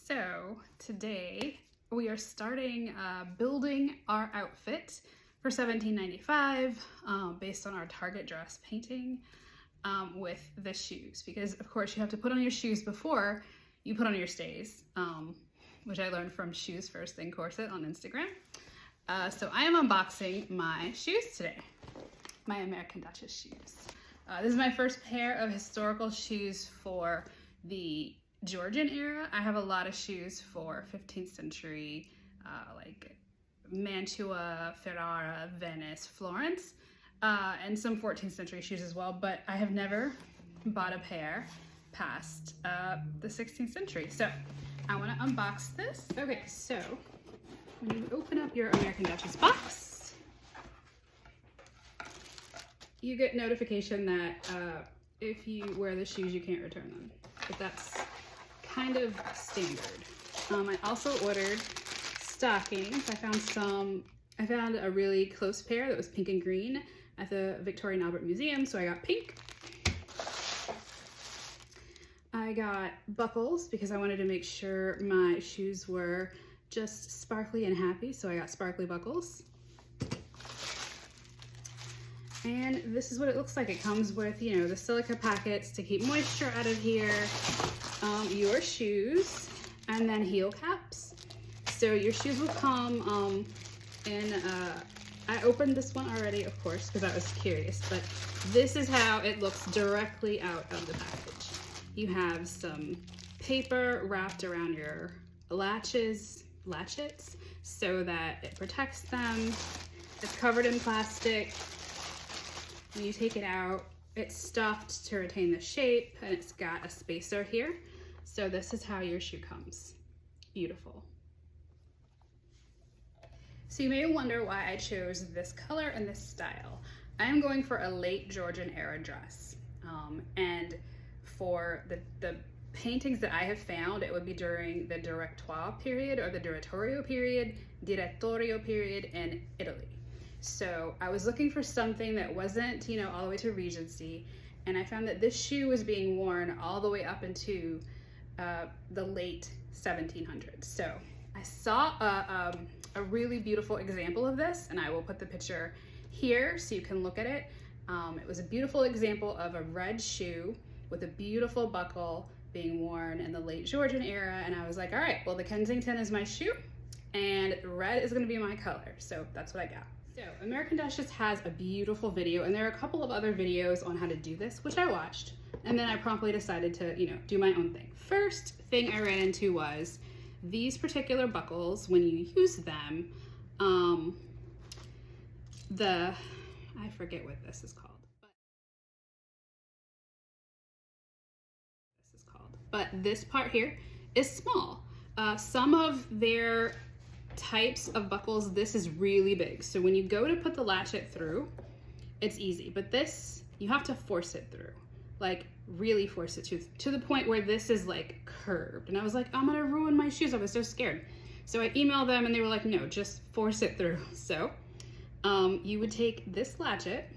So today we are starting building our outfit for 1795 based on our Target dress painting with the shoes, because of course you have to put on your shoes before you put on your stays, which I learned from Shoes First Thing Corset on Instagram. So I am unboxing my shoes today, my American Duchess shoes. This is my first pair of historical shoes for the Georgian era. I have a lot of shoes for 15th century, like Mantua, Ferrara, Venice, Florence, and some 14th century shoes as well, but I have never bought a pair past the 16th century. So I want to unbox this. Okay, so when you open up your American Duchess box, you get notification that if you wear the shoes, you can't return them, but that's kind of standard. I also ordered stockings. I found a really close pair that was pink and green at the Victoria and Albert Museum, so I got pink. I got buckles because I wanted to make sure my shoes were just sparkly and happy, so I got sparkly buckles. And this is what it looks like. It comes with, you know, the silica packets to keep moisture out of here, your shoes, and then heel caps. So your shoes will come I opened this one already, of course, because I was curious, but this is how it looks directly out of the package. You have some paper wrapped around your latchets, so that it protects them. It's covered in plastic. When you take it out, it's stuffed to retain the shape, and it's got a spacer here. So this is how your shoe comes. Beautiful. So you may wonder why I chose this color and this style. I am going for a late Georgian era dress. And for the paintings that I have found, it would be during the Direttoire period or the Direttorio period in Italy. So I was looking for something that wasn't, you know, all the way to Regency, and I found that this shoe was being worn all the way up into the late 1700s. So I saw a really beautiful example of this, and I will put the picture here so you can look at it. It was a beautiful example of a red shoe with a beautiful buckle being worn in the late Georgian era, and I was like, all right, well, the Kensington is my shoe, and red is gonna be my color, so that's what I got. So American Duchess has a beautiful video, and there are a couple of other videos on how to do this, which I watched, and then I promptly decided to, you know, do my own thing. First thing I ran into was these particular buckles. When you use them, I forget what this is called, but this part here is small. Some of their types of buckles, this is really big. So when you go to put the latchet through, it's easy, but this, you have to force it through, like really force it to the point where this is like curved. And I was like, I'm gonna ruin my shoes. I was so scared. So I emailed them and they were like, no, just force it through. So you would take this latchet.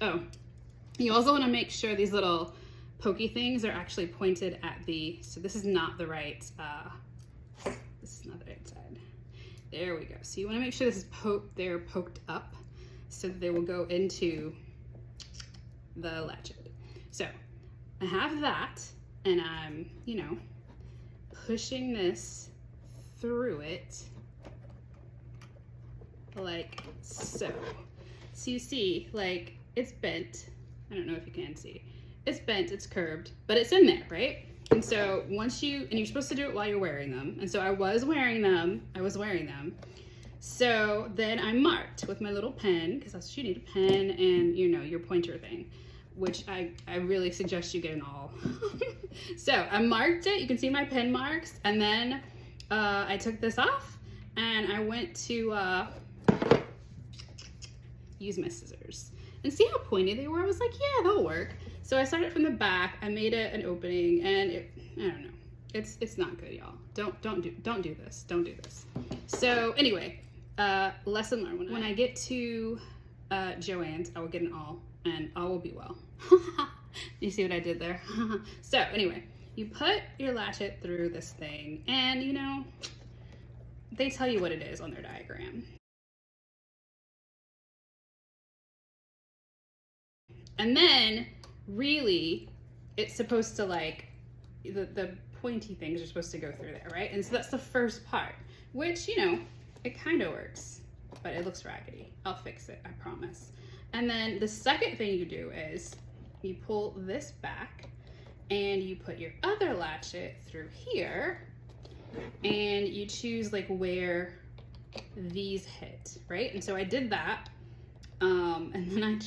Oh, you also wanna make sure these little pokey things are actually pointed at the, so this is not the right, this is not the right side. There we go. So you want to make sure this is they're poked up so that they will go into the latchet. So I have that, and I'm, you know, pushing this through it like so. So you see, like, it's bent. I don't know if you can see. It's bent, it's curved, but it's in there, right? And so once you're supposed to do it while you're wearing them. And so I was wearing them. So then I marked with my little pen, because that's what you need, a pen and, you know, your pointer thing, which I really suggest you get an awl. So I marked it, you can see my pen marks, and then I took this off and I went to use my scissors. And see how pointy they were? I was like, yeah, they'll work. So I started from the back, I made it an opening, and I don't know. It's not good, y'all. Don't do this. Don't do this. So anyway, lesson learned. When I get to Joann's, I will get an awl, and all will be well. You see what I did there? So anyway, you put your latchet through this thing, and you know, they tell you what it is on their diagram. And then really it's supposed to, like, the pointy things are supposed to go through there, right? And so that's the first part, which, you know, it kind of works, but it looks raggedy. I'll fix it, I promise. And then the second thing you do is you pull this back and you put your other latchet through here, and you choose like where these hit, right? And so I did that, and then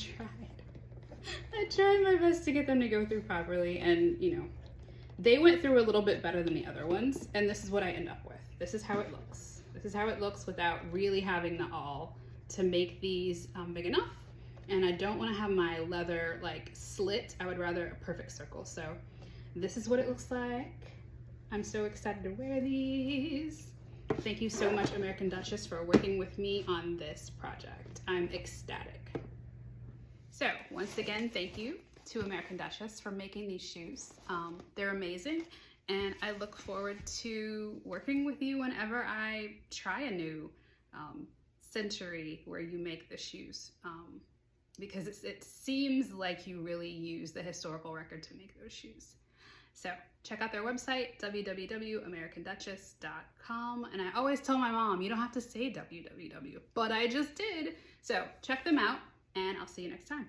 I tried my best to get them to go through properly, and you know, they went through a little bit better than the other ones, and this is what I end up with. This is how it looks. This is how it looks without really having the awl to make these big enough. And I don't want to have my leather like slit. I would rather a perfect circle. So this is what it looks like. I'm so excited to wear these. Thank you so much, American Duchess, for working with me on this project. I'm ecstatic. So once again, thank you to American Duchess for making these shoes. They're amazing, and I look forward to working with you whenever I try a new century where you make the shoes, because it seems like you really use the historical record to make those shoes. So check out their website, www.americanduchess.com. And I always tell my mom, you don't have to say www, but I just did. So check them out, and I'll see you next time.